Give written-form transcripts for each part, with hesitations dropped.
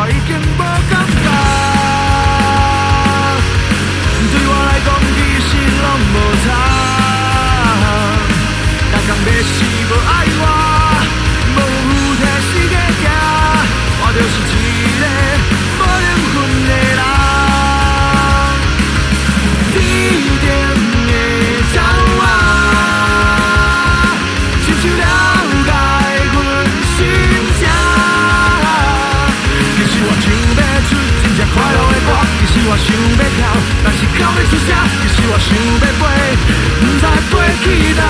我已经无感觉。对我来讲，其实拢无差。若讲要是无爱我，无有替世界行，我就是一个无灵魂的人。天顶的鸟仔，深深了解阮心情。其实我想要出真正快乐的歌，其实我想要跳，但是哭袂出声。其实我想要飞，不知飞去哪。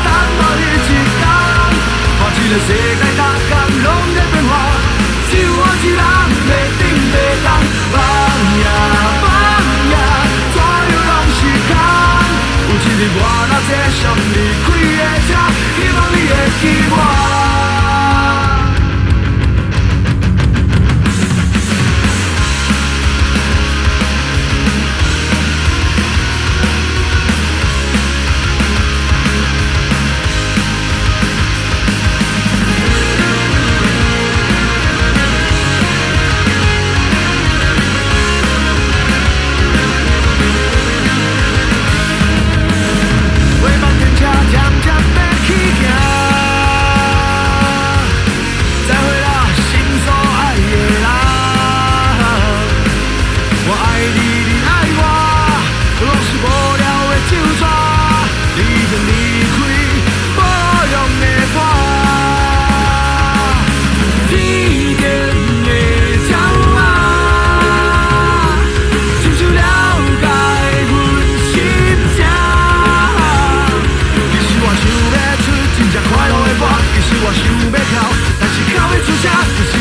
等某日一天，看这个世界每天拢在变化，只有我一人袂顶袂动。放呀，怎样拢是空。有一日我若坐上离开的车，希望你会记我。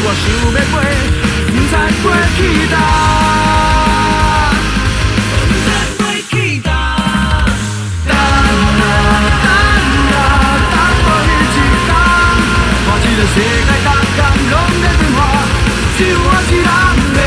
我想要飞，不知飞去哪，不知飞去哪。等某日一天，看这个世界每天拢在变化，只有我一人。